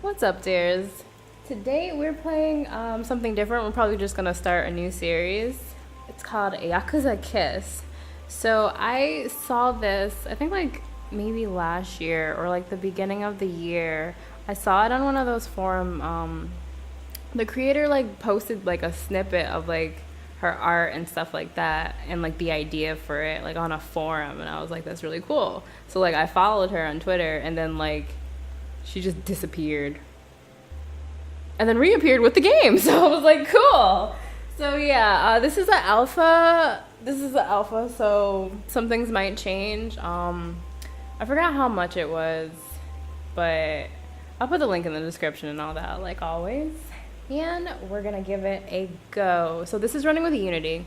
What's up, dears? Today we're playing something different. We're probably just gonna start a new series. It's called Yakuza Kiss. So I saw this, I think like maybe last year or like the beginning of the year. I saw it on one of those forum. The creator like posted like a snippet of like her art and stuff like that and like the idea for it like on a forum, and I was like, that's really cool. So like I followed her on Twitter, and then like she just disappeared and then reappeared with the game. So I was like, cool. So yeah, this is the alpha. So some things might change. I forgot how much it was, but I'll put the link in the description and all that, like always. And we're gonna give it a go. So this is running with Unity.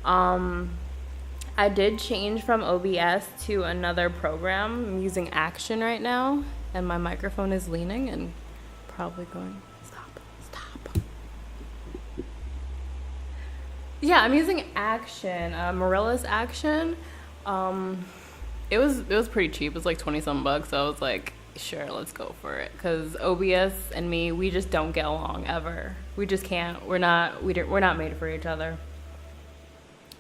I did change from OBS to another program. I'm using Action right now, and my microphone is leaning and probably going, stop. Yeah, I'm using Action, Marilla's Action. It was pretty cheap. It was like 20 some bucks. So I was like, sure, let's go for it. Cause OBS and me, we just don't get along ever. We just can't. We're not made for each other.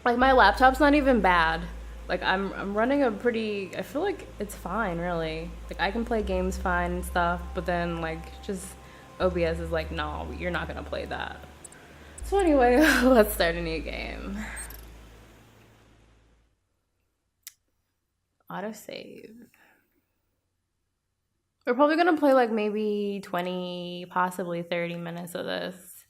Like my laptop's not even bad. Like I'm running a pretty, I feel like it's fine really. Like I can play games fine and stuff, but then like just OBS is like, no, you're not gonna play that. So anyway, let's start a new game. Autosave. We're probably gonna play like maybe 20, possibly 30 minutes of this.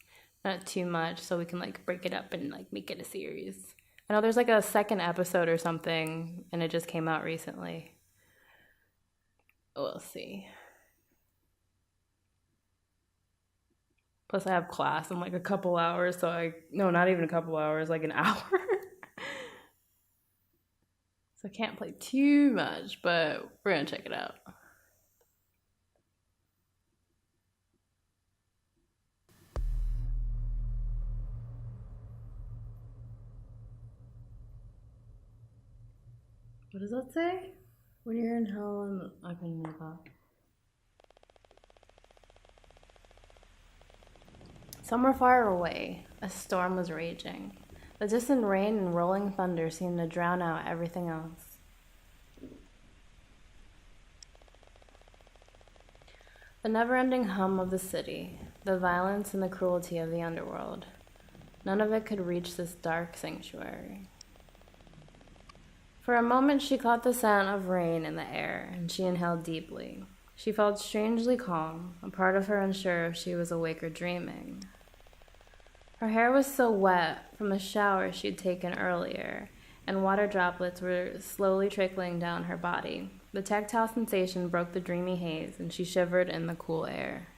Not too much, so we can like break it up and like make it a series. I know there's like a second episode or something, and it just came out recently. We'll see. Plus I have class in like a couple hours, so no, not even a couple hours, like an hour. So I can't play too much, but we're gonna check it out. What does that say? When you're in hell and I couldn't make that. Somewhere far away, a storm was raging. The distant rain and rolling thunder seemed to drown out everything else. The never-ending hum of the city, the violence and the cruelty of the underworld, none of it could reach this dark sanctuary. For a moment, she caught the scent of rain in the air, and she inhaled deeply. She felt strangely calm, a part of her unsure if she was awake or dreaming. Her hair was still wet from a shower she'd taken earlier, and water droplets were slowly trickling down her body. The tactile sensation broke the dreamy haze, and she shivered in the cool air.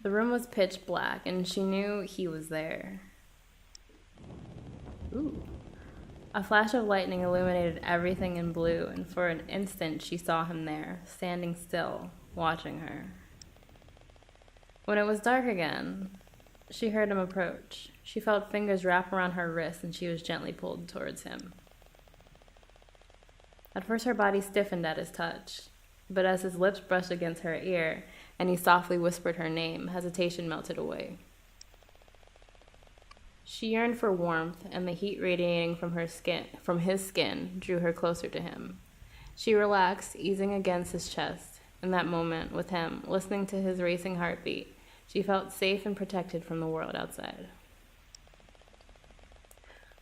The room was pitch black, and she knew he was there. Ooh. A flash of lightning illuminated everything in blue, and for an instant she saw him there, standing still, watching her. When it was dark again, she heard him approach. She felt fingers wrap around her wrist, and she was gently pulled towards him. At first her body stiffened at his touch, but as his lips brushed against her ear, and he softly whispered her name, hesitation melted away. She yearned for warmth, and the heat radiating from his skin drew her closer to him. She relaxed, easing against his chest. In that moment, with him, listening to his racing heartbeat, she felt safe and protected from the world outside.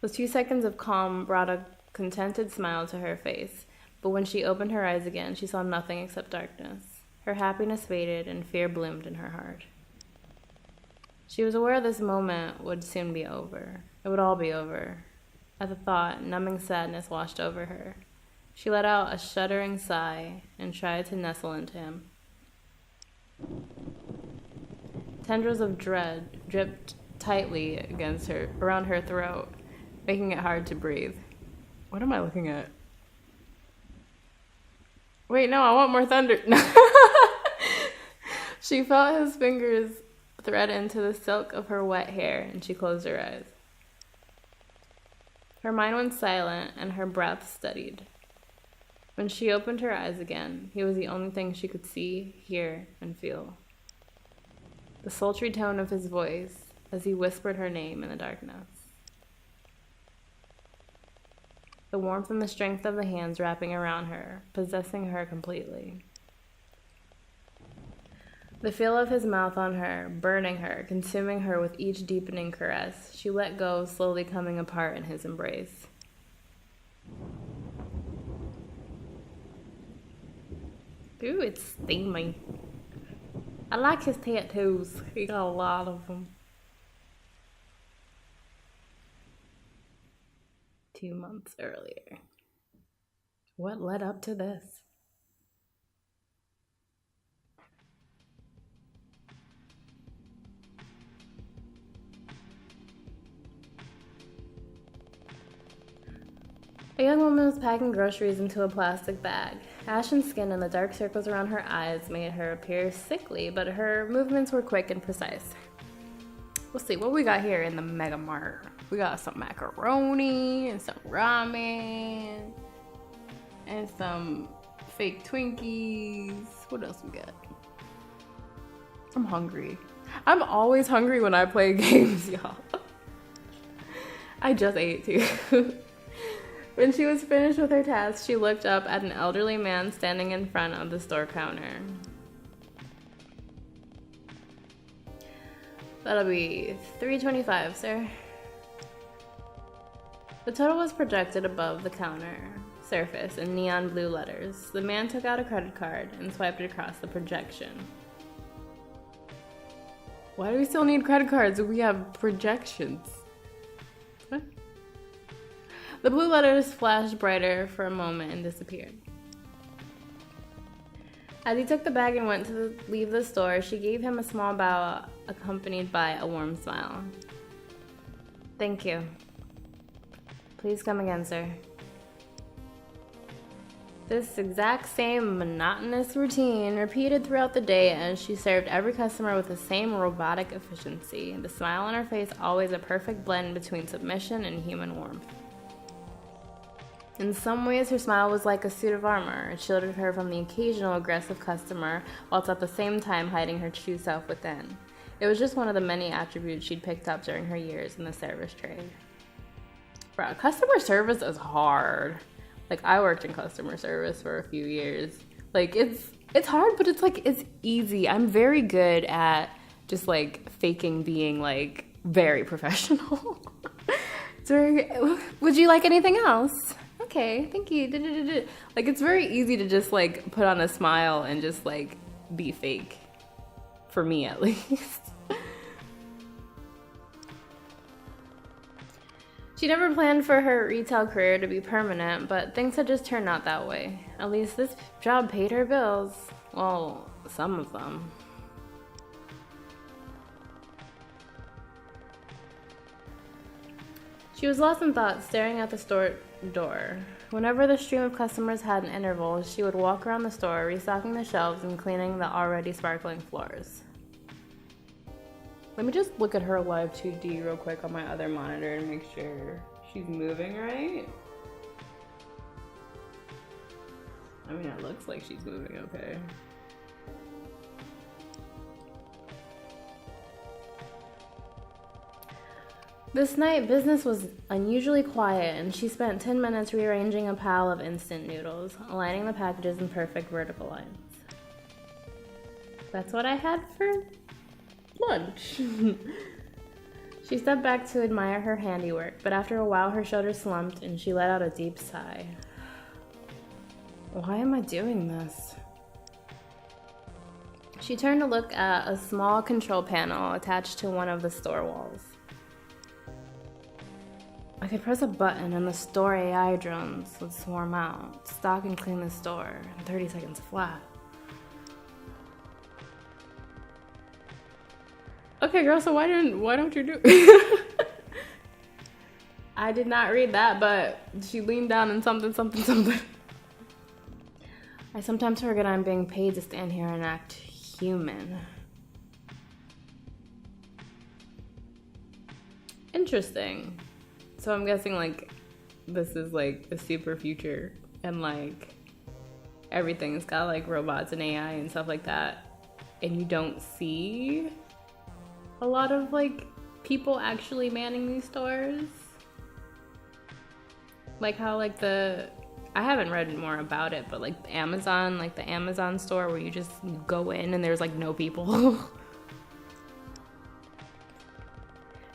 Those 2 seconds of calm brought a contented smile to her face, but when she opened her eyes again, she saw nothing except darkness. Her happiness faded, and fear bloomed in her heart. She was aware this moment would soon be over. It would all be over. At the thought, numbing sadness washed over her. She let out a shuddering sigh and tried to nestle into him. Tendrils of dread dripped tightly around her throat, making it hard to breathe. What am I looking at? Wait, no, I want more thunder. She felt his fingers thread into the silk of her wet hair, and she closed her eyes. Her mind went silent, and her breath steadied. When she opened her eyes again, he was the only thing she could see, hear, and feel. The sultry tone of his voice as he whispered her name in the darkness. The warmth and the strength of the hands wrapping around her, possessing her completely. The feel of his mouth on her, burning her, consuming her with each deepening caress. She let go, slowly coming apart in his embrace. Ooh, it's steamy. I like his tattoos. He got a lot of them. 2 months earlier. What led up to this? A young woman was packing groceries into a plastic bag. Ashen skin and the dark circles around her eyes made her appear sickly, but her movements were quick and precise. Let's see what we got here in the Mega Mart. We got some macaroni and some ramen and some fake Twinkies. What else we got? I'm hungry. I'm always hungry when I play games, y'all. I just ate too. When she was finished with her task, she looked up at an elderly man standing in front of the store counter. That'll be $3.25, sir. The total was projected above the counter surface in neon blue letters. The man took out a credit card and swiped it across the projection. Why do we still need credit cards if we have projections? What? The blue letters flashed brighter for a moment and disappeared. As he took the bag and went to leave the store, she gave him a small bow accompanied by a warm smile. Thank you. Please come again, sir. This exact same monotonous routine repeated throughout the day as she served every customer with the same robotic efficiency, the smile on her face always a perfect blend between submission and human warmth. In some ways, her smile was like a suit of armor. It shielded her from the occasional aggressive customer, whilst at the same time hiding her true self within. It was just one of the many attributes she'd picked up during her years in the service trade. Bro, customer service is hard. Like, I worked in customer service for a few years. Like, it's hard, but it's easy. I'm very good at just, like, faking being, like, very professional. Would you like anything else? Okay, thank you. Like, it's very easy to just, like, put on a smile and just, like, be fake. For me, at least. She never planned for her retail career to be permanent, but things had just turned out that way. At least this job paid her bills. Well, some of them. She was lost in thought, staring at the store door. Whenever the stream of customers had an interval, she would walk around the store, restocking the shelves and cleaning the already sparkling floors. Let me just look at her live 2D real quick on my other monitor and make sure she's moving right. I mean, it looks like she's moving okay. This night, business was unusually quiet, and she spent 10 minutes rearranging a pile of instant noodles, aligning the packages in perfect vertical lines. That's what I had for lunch. She stepped back to admire her handiwork, but after a while her shoulders slumped and she let out a deep sigh. Why am I doing this? She turned to look at a small control panel attached to one of the store walls. I could press a button and the store AI drones would swarm out, stock and clean the store in 30 seconds flat. Okay, girl, so why don't you do it? I did not read that, but she leaned down and something. I sometimes forget I'm being paid to stand here and act human. Interesting. So I'm guessing, like, this is, like, the super future, and, like, everything's got like robots and AI and stuff like that, and you don't see a lot of like people actually manning these stores. Like how like I haven't read more about it, but like Amazon, like the Amazon store where you just go in and there's like no people.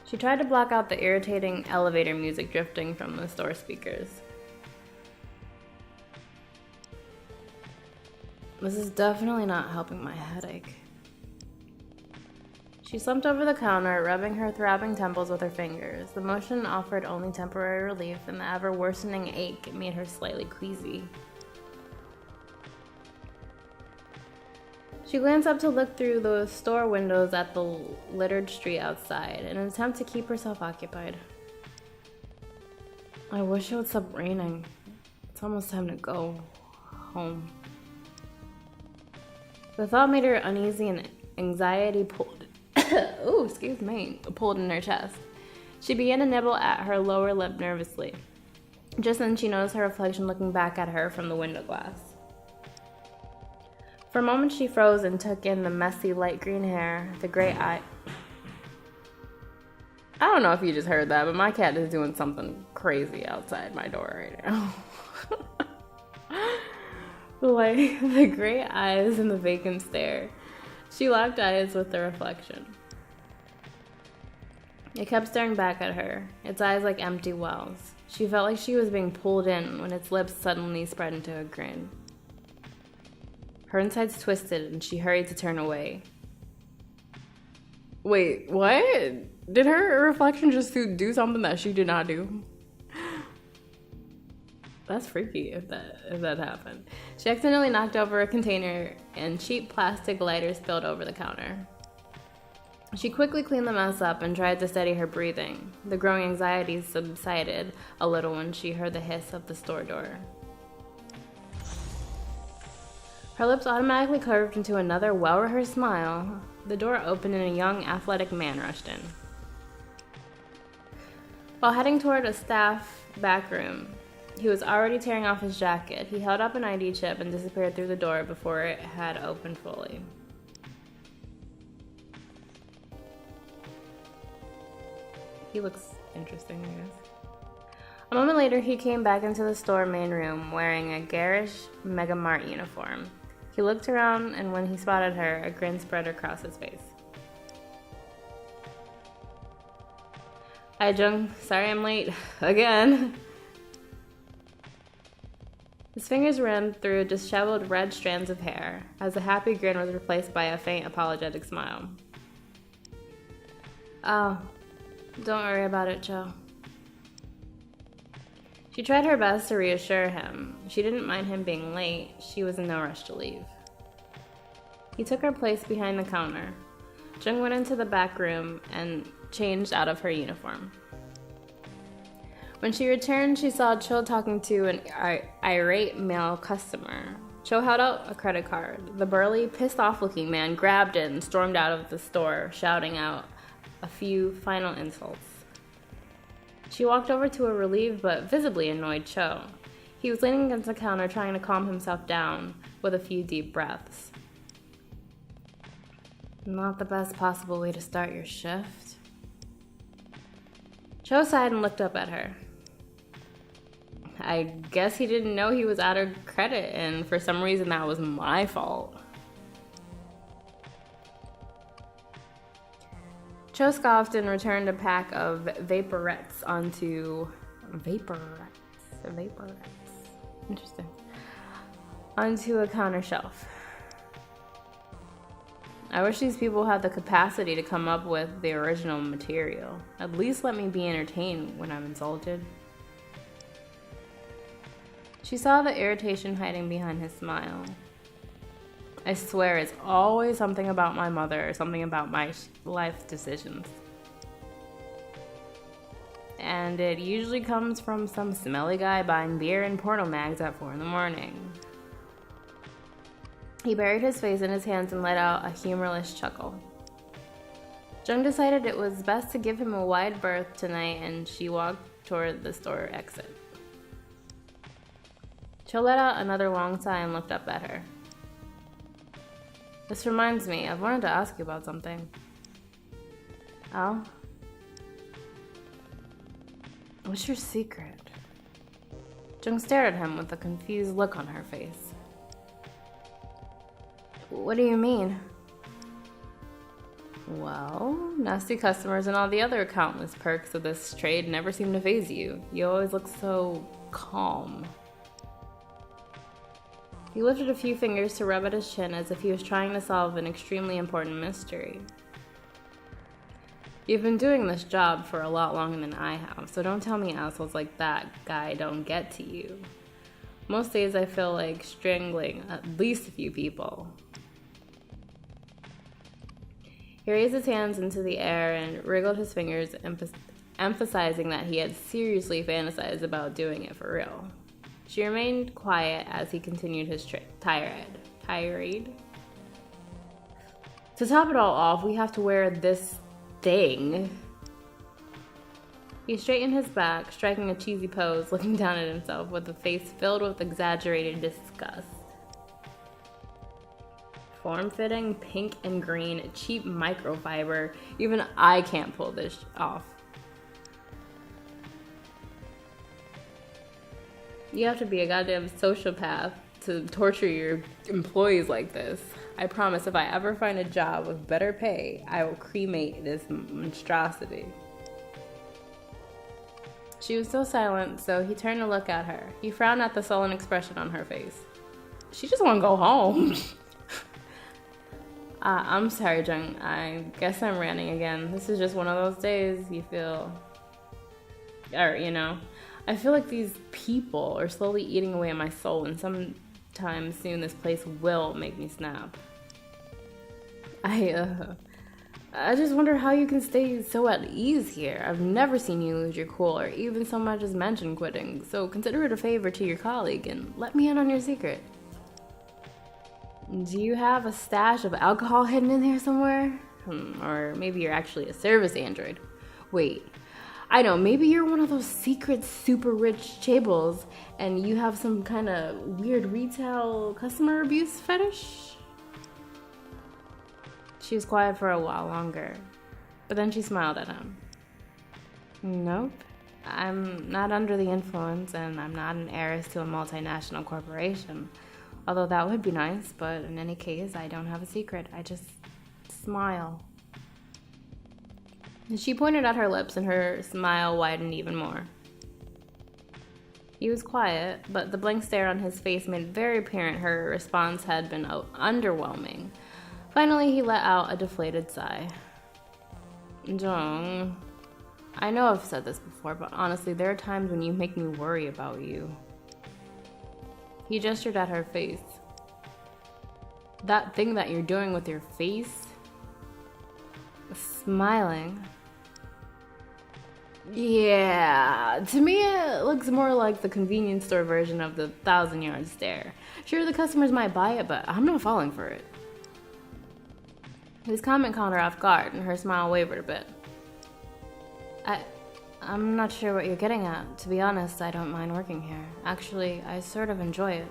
She tried to block out the irritating elevator music drifting from the store speakers. This is definitely not helping my headache. She slumped over the counter, rubbing her throbbing temples with her fingers. The motion offered only temporary relief, and the ever-worsening ache made her slightly queasy. She glanced up to look through the store windows at the littered street outside, in an attempt to keep herself occupied. I wish it would stop raining. It's almost time to go home. The thought made her uneasy, and anxiety pulled in her chest. She began to nibble at her lower lip nervously. Just then she noticed her reflection looking back at her from the window glass. For a moment she froze and took in the messy light green hair, the gray eye. I don't know if you just heard that, but my cat is doing something crazy outside my door right now. Like the gray eyes and the vacant stare. She locked eyes with the reflection. It kept staring back at her, its eyes like empty wells. She felt like she was being pulled in when its lips suddenly spread into a grin. Her insides twisted and she hurried to turn away. Wait, what? Did her reflection just do something that she did not do? That's freaky if that happened. She accidentally knocked over a container and cheap plastic lighter spilled over the counter. She quickly cleaned the mess up and tried to steady her breathing. The growing anxiety subsided a little when she heard the hiss of the store door. Her lips automatically curved into another well-rehearsed smile. The door opened and a young, athletic man rushed in. While heading toward a staff back room, he was already tearing off his jacket. He held up an ID chip and disappeared through the door before it had opened fully. He looks interesting, I guess. A moment later, he came back into the store main room wearing a garish Mega Mart uniform. He looked around, and when he spotted her, a grin spread across his face. Hi, Jung. Sorry I'm late. Again. His fingers ran through disheveled red strands of hair, as the happy grin was replaced by a faint apologetic smile. Oh, don't worry about it, Joe. She tried her best to reassure him. She didn't mind him being late. She was in no rush to leave. He took her place behind the counter. Jung went into the back room and changed out of her uniform. When she returned, she saw Cho talking to an irate male customer. Cho held out a credit card. The burly, pissed-off-looking man grabbed it and stormed out of the store, shouting out a few final insults. She walked over to a relieved but visibly annoyed Cho. He was leaning against the counter trying to calm himself down with a few deep breaths. Not the best possible way to start your shift. Cho sighed and looked up at her. I guess he didn't know he was out of credit, and for some reason that was my fault. Cho scoffed and returned a pack of vaporettes onto a counter shelf. I wish these people had the capacity to come up with the original material. At least let me be entertained when I'm insulted. She saw the irritation hiding behind his smile. I swear it's always something about my mother or something about my life decisions. And it usually comes from some smelly guy buying beer and porno mags at 4 a.m. He buried his face in his hands and let out a humorless chuckle. Jung decided it was best to give him a wide berth tonight, and she walked toward the store exit. Joe let out another long sigh and looked up at her. This reminds me, I've wanted to ask you about something. Oh? What's your secret? Jung stared at him with a confused look on her face. What do you mean? Well, nasty customers and all the other countless perks of this trade never seem to faze you. You always look so calm. He lifted a few fingers to rub at his chin as if he was trying to solve an extremely important mystery. You've been doing this job for a lot longer than I have, so don't tell me assholes like that guy don't get to you. Most days I feel like strangling at least a few people. He raised his hands into the air and wriggled his fingers, emphasizing that he had seriously fantasized about doing it for real. She remained quiet as he continued his tirade. To top it all off, we have to wear this thing. He straightened his back, striking a cheesy pose, looking down at himself with a face filled with exaggerated disgust. Form-fitting, pink and green, cheap microfiber. Even I can't pull this off. You have to be a goddamn sociopath to torture your employees like this. I promise if I ever find a job with better pay, I will cremate this monstrosity. She was still silent, so he turned to look at her. He frowned at the sullen expression on her face. She just want to go home. I'm sorry, Jung. I guess I'm ranting again. This is just one of those days you feel... Or, you know... I feel like these people are slowly eating away at my soul, and sometime soon this place will make me snap. I just wonder how you can stay so at ease here. I've never seen you lose your cool or even so much as mention quitting, so consider it a favor to your colleague and let me in on your secret. Do you have a stash of alcohol hidden in here somewhere? Or maybe you're actually a service android. Wait. I know, maybe you're one of those secret super rich chaebols and you have some kind of weird retail customer abuse fetish? She was quiet for a while longer, but then she smiled at him. Nope, I'm not under the influence and I'm not an heiress to a multinational corporation. Although that would be nice, but in any case, I don't have a secret. I just smile. She pointed at her lips and her smile widened even more. He was quiet, but the blank stare on his face made it very apparent her response had been underwhelming. Finally, he let out a deflated sigh. Jung, I know I've said this before, but honestly, there are times when you make me worry about you. He gestured at her face. That thing that you're doing with your face? Smiling. Yeah, to me it looks more like the convenience store version of the 1,000-yard stare. Sure, the customers might buy it, but I'm not falling for it. His comment caught her off guard, and her smile wavered a bit. I'm not sure what you're getting at. To be honest, I don't mind working here. Actually, I sort of enjoy it.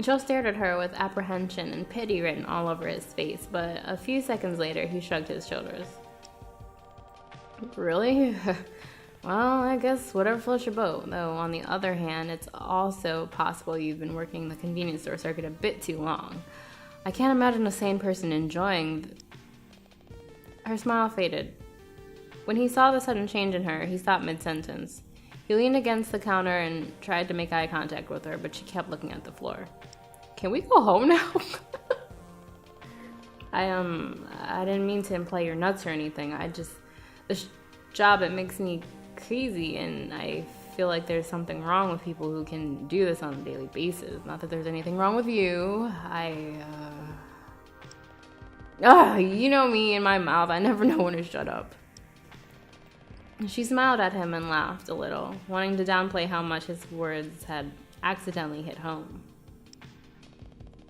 Joe stared at her with apprehension and pity written all over his face, but a few seconds later, he shrugged his shoulders. Really? Well, I guess whatever floats your boat. Though, on the other hand, it's also possible you've been working the convenience store circuit a bit too long. I can't imagine a sane person enjoying... Her smile faded. When he saw the sudden change in her, he stopped mid-sentence. He leaned against the counter and tried to make eye contact with her, but she kept looking at the floor. Can we go home now? I didn't mean to imply you're nuts or anything. This job, it makes me crazy, and I feel like there's something wrong with people who can do this on a daily basis. Not that there's anything wrong with you. You know me and my mouth. I never know when to shut up. She smiled at him and laughed a little, wanting to downplay how much his words had accidentally hit home.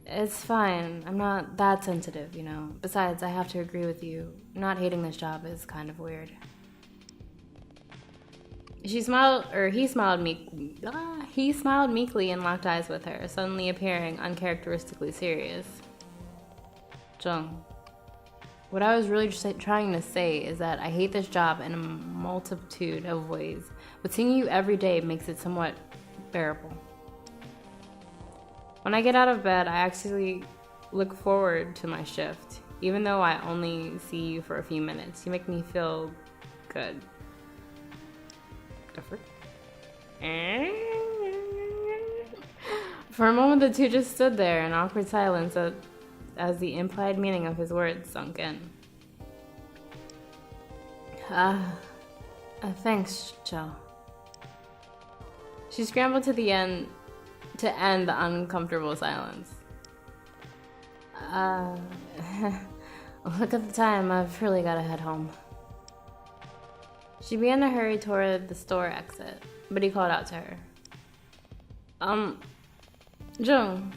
It's fine. I'm not that sensitive, you know. Besides, I have to agree with you. Not hating this job is kind of weird. She smiled, or he smiled he smiled meekly and locked eyes with her, suddenly appearing uncharacteristically serious. Jung, what I was really trying to say is that I hate this job in a multitude of ways, but seeing you every day makes it somewhat bearable. When I get out of bed, I actually look forward to my shift, even though I only see you for a few minutes. You make me feel good. For a moment, the two just stood there in awkward silence as the implied meaning of his words sunk in. Thanks, Joe. She scrambled to end the uncomfortable silence. Look at the time, I've really gotta head home. She began to hurry toward the store exit, but he called out to her. Jung.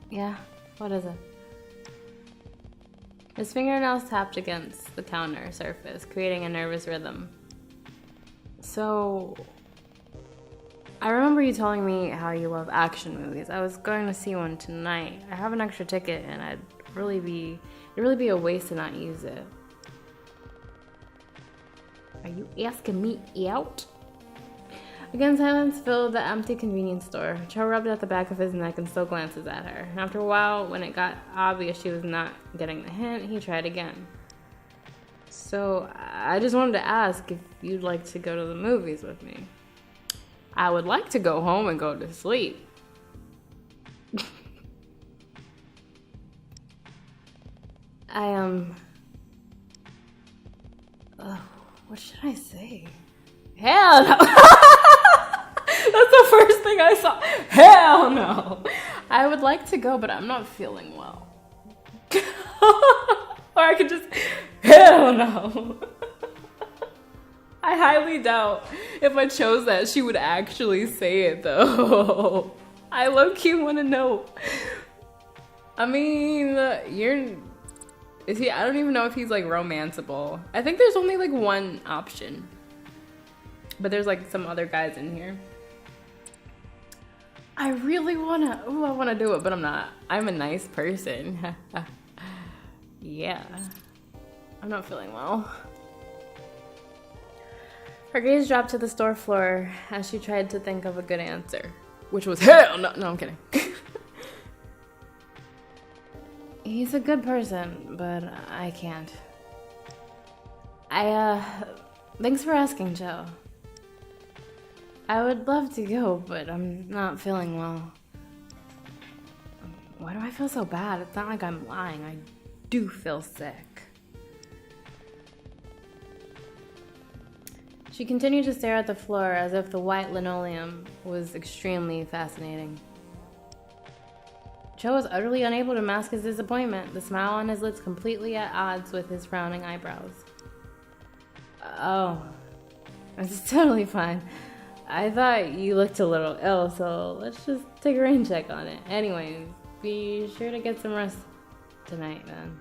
Yeah, what is it? His fingernails tapped against the counter surface, creating a nervous rhythm. So, I remember you telling me how you love action movies. I was going to see one tonight. I have an extra ticket, and it'd really be a waste to not use it. Are you asking me out? Again, silence filled the empty convenience store. Cho rubbed at the back of his neck and still glances at her. After a while, when it got obvious she was not getting the hint, he tried again. So, I just wanted to ask if you'd like to go to the movies with me. I would like to go home and go to sleep. What should I say? Hell no! That's the first thing I saw. Hell no! I would like to go, but I'm not feeling well. Or I could just, hell no! I highly doubt if I chose that she would actually say it though. I low-key want to know. I mean, is he? I don't even know if he's like romanceable. I think there's only like one option, but there's like some other guys in here. I really wanna. Oh, I wanna do it, but I'm not. I'm a nice person. Yeah, I'm not feeling well. Her gaze dropped to the store floor as she tried to think of a good answer, which was hell no. No, I'm kidding. He's a good person, but I can't. Thanks for asking, Joe. I would love to go, but I'm not feeling well. Why do I feel so bad? It's not like I'm lying. I do feel sick. She continued to stare at the floor as if the white linoleum was extremely fascinating. Cho was utterly unable to mask his disappointment, the smile on his lips completely at odds with his frowning eyebrows. Oh, it's totally fine. I thought you looked a little ill, so let's just take a rain check on it. Anyways, be sure to get some rest tonight, then.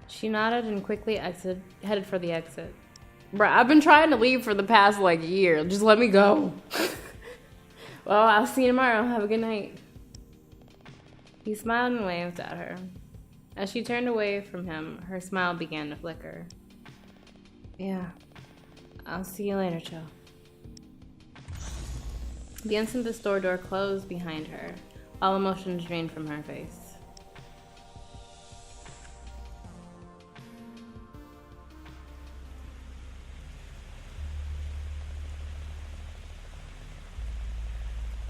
She nodded and quickly headed for the exit. Bruh, I've been trying to leave for the past, year. Just let me go. Well, I'll see you tomorrow. Have a good night. He smiled and waved at her. As she turned away from him, her smile began to flicker. Yeah. I'll see you later, Cho. The instant the store door closed behind her, all emotions drained from her face.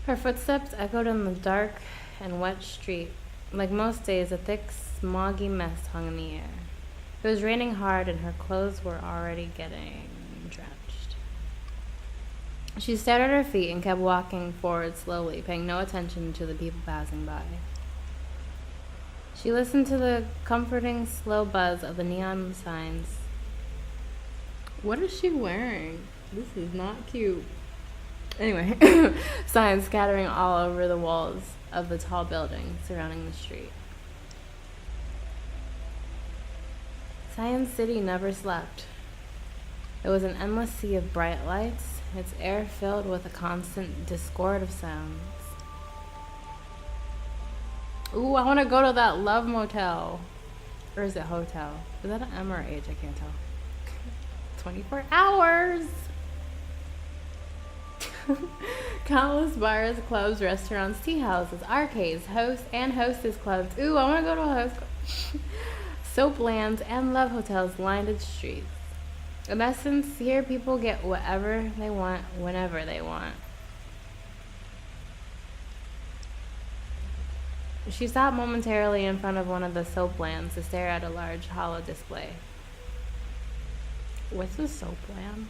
Her footsteps echoed on the dark and wet street. Like most days, a thick, smoggy mist hung in the air. It was raining hard and her clothes were already getting drenched. She stared at her feet and kept walking forward slowly, paying no attention to the people passing by. She listened to the comforting, slow buzz of the neon signs. What is she wearing? This is not cute. Anyway, signs scattering all over the walls of the tall buildings surrounding the street. Science City never slept. It was an endless sea of bright lights, its air filled with a constant discord of sounds. Ooh, I want to go to that love motel. Or is it hotel? Is that an M or H? I can't tell. 24 hours! Countless bars, clubs, restaurants, tea houses, arcades, host and hostess clubs. Ooh, I want to go to a host club. Soap lands and love hotels lined its streets. In essence, here people get whatever they want, whenever they want. She stopped momentarily in front of one of the soap lands to stare at a large hollow display. What's a soap land?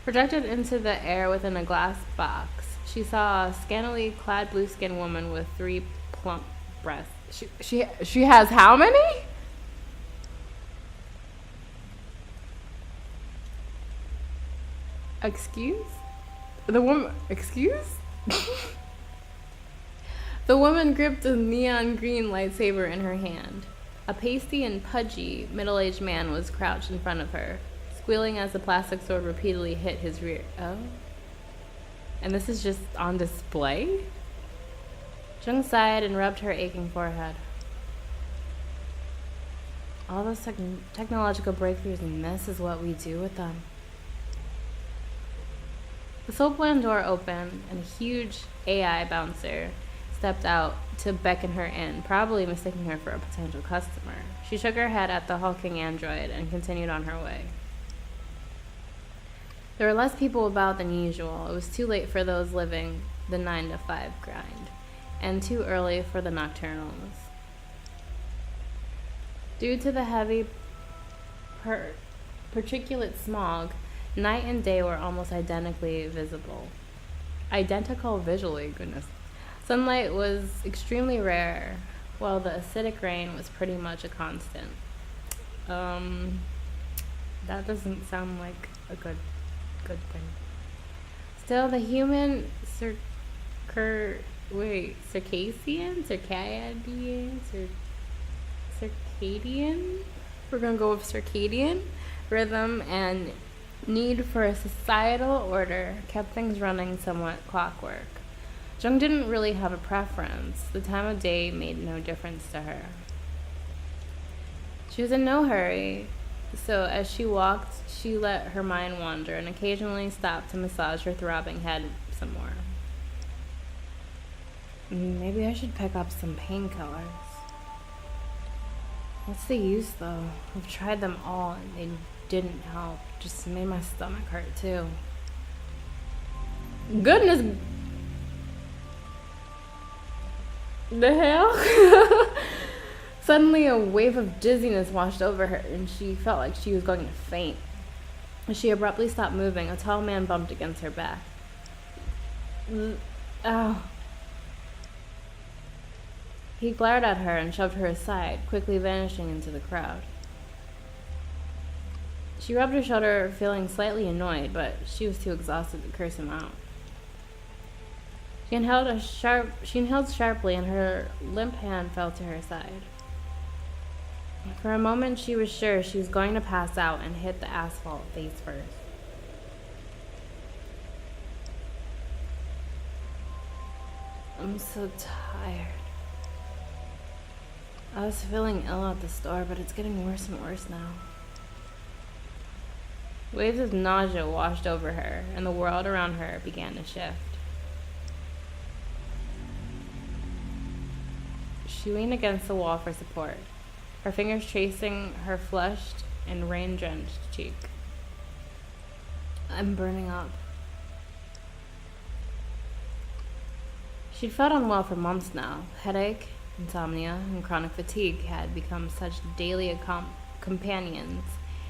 Projected into the air within a glass box, she saw a scantily clad blue-skinned woman with 3 plump breasts. She has how many? Excuse? The woman. Excuse? The woman gripped a neon green lightsaber in her hand. A pasty and pudgy middle-aged man was crouched in front of her, squealing as the plastic sword repeatedly hit his rear. Oh? And this is just on display? Jung sighed and rubbed her aching forehead. All those technological breakthroughs, and this is what we do with them. The soapland door opened, and a huge AI bouncer stepped out to beckon her in, probably mistaking her for a potential customer. She shook her head at the hulking android and continued on her way. There were less people about than usual. It was too late for those living the 9-to-5 grind, and too early for the nocturnals. Due to the heavy particulate smog, night and day were almost identically visible. Identical visually, goodness. Sunlight was extremely rare, while the acidic rain was pretty much a constant. That doesn't sound like a good thing. Still, the human circadian? We're gonna go with circadian rhythm and need for a societal order kept things running somewhat clockwork. Jung didn't really have a preference. The time of day made no difference to her. She was in no hurry, so as she walked, she let her mind wander and occasionally stopped to massage her throbbing head some more. Maybe I should pick up some painkillers. What's the use, though? I've tried them all and they didn't help. Just made my stomach hurt, too. Goodness! The hell? Suddenly, a wave of dizziness washed over her, and she felt like she was going to faint. As she abruptly stopped moving, a tall man bumped against her back. Ow. He glared at her and shoved her aside, quickly vanishing into the crowd. She rubbed her shoulder, feeling slightly annoyed, but she was too exhausted to curse him out. She inhaled sharply, and her limp hand fell to her side. For a moment, she was sure she was going to pass out and hit the asphalt face first. I'm so tired. I was feeling ill at the store, but it's getting worse and worse now. Waves of nausea washed over her, and the world around her began to shift. She leaned against the wall for support, her fingers tracing her flushed and rain-drenched cheek. I'm burning up. She'd felt unwell for months now. Headache, insomnia, and chronic fatigue had become such daily companions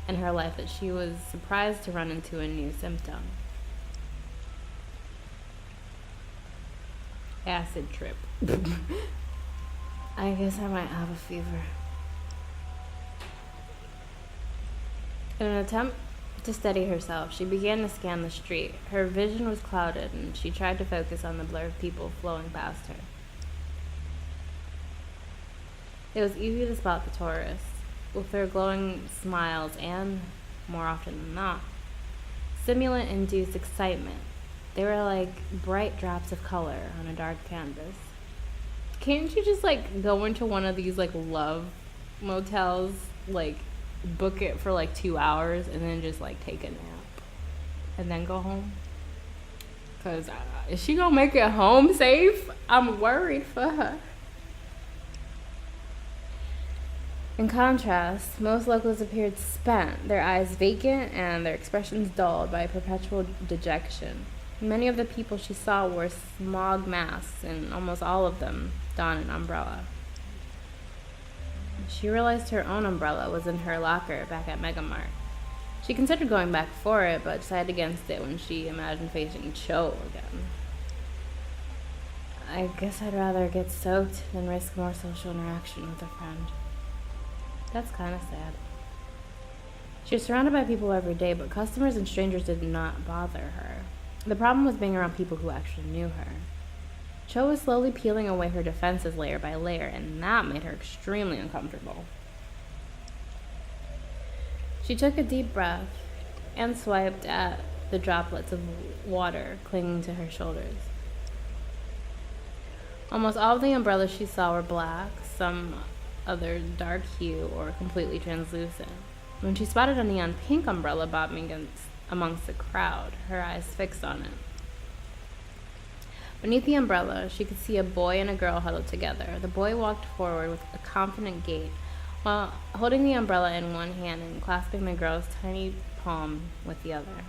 in her life that she was surprised to run into a new symptom. Acid trip. I guess I might have a fever. In an attempt to steady herself, she began to scan the street. Her vision was clouded, and she tried to focus on the blur of people flowing past her. It was easy to spot the tourists, with their glowing smiles and more often than not. Stimulant-induced excitement. They were like bright drops of color on a dark canvas. Can't you just like go into one of these like love motels, like book it for like 2 hours and then just like take a nap and then go home? Because is she gonna make it home safe? I'm worried for her. In contrast, most locals appeared spent, their eyes vacant and their expressions dulled by perpetual dejection. Many of the people she saw wore smog masks, and almost all of them donned an umbrella. She realized her own umbrella was in her locker back at Megamart. She considered going back for it, but decided against it when she imagined facing Cho again. I guess I'd rather get soaked than risk more social interaction with a friend. That's kind of sad. She was surrounded by people every day, but customers and strangers did not bother her. The problem was being around people who actually knew her. Cho was slowly peeling away her defenses layer by layer, and that made her extremely uncomfortable. She took a deep breath and swiped at the droplets of water clinging to her shoulders. Almost all of the umbrellas she saw were black, some other dark hue, or completely translucent. When she spotted a neon pink umbrella bobbing amongst the crowd, her eyes fixed on it. Beneath the umbrella, she could see a boy and a girl huddled together. The boy walked forward with a confident gait, while holding the umbrella in one hand and clasping the girl's tiny palm with the other.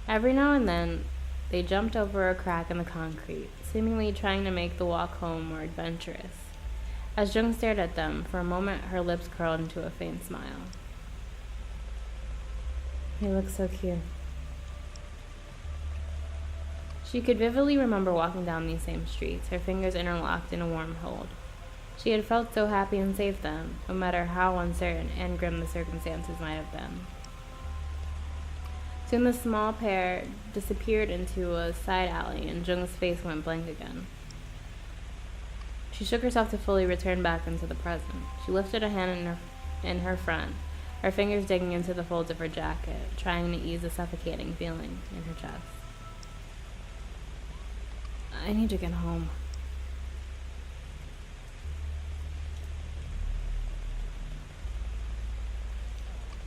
Every now and then, they jumped over a crack in the concrete, seemingly trying to make the walk home more adventurous. As Jung stared at them, for a moment her lips curled into a faint smile. He looks so cute. She could vividly remember walking down these same streets, her fingers interlocked in a warm hold. She had felt so happy and safe then, no matter how uncertain and grim the circumstances might have been. Soon the small pair disappeared into a side alley, and Jung's face went blank again. She shook herself to fully return back into the present. She lifted a hand in her front, her fingers digging into the folds of her jacket, trying to ease the suffocating feeling in her chest. I need to get home.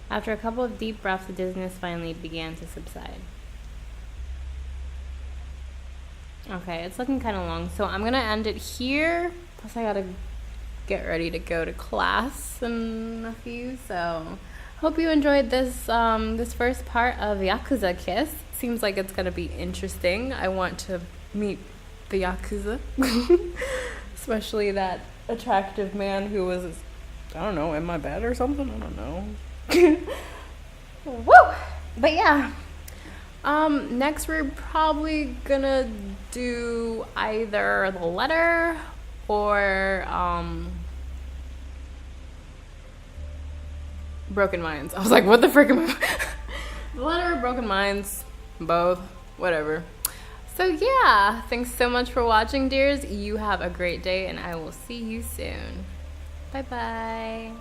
After a couple of deep breaths, the dizziness finally began to subside. Okay, it's looking kind of long, so I'm going to end it here. Plus, I got to get ready to go to class in a few, so hope you enjoyed this this first part of Yakuza Kiss. Seems like it's going to be interesting. I want to meet the Yakuza, especially that attractive man who was, I don't know, in my bed or something. I don't know. Woo! But yeah, next we're probably gonna do either the letter or Broken Minds. I was like, what the frick am I? The letter or Broken Minds, both, whatever. So yeah, thanks so much for watching, dears. You have a great day, and I will see you soon. Bye bye.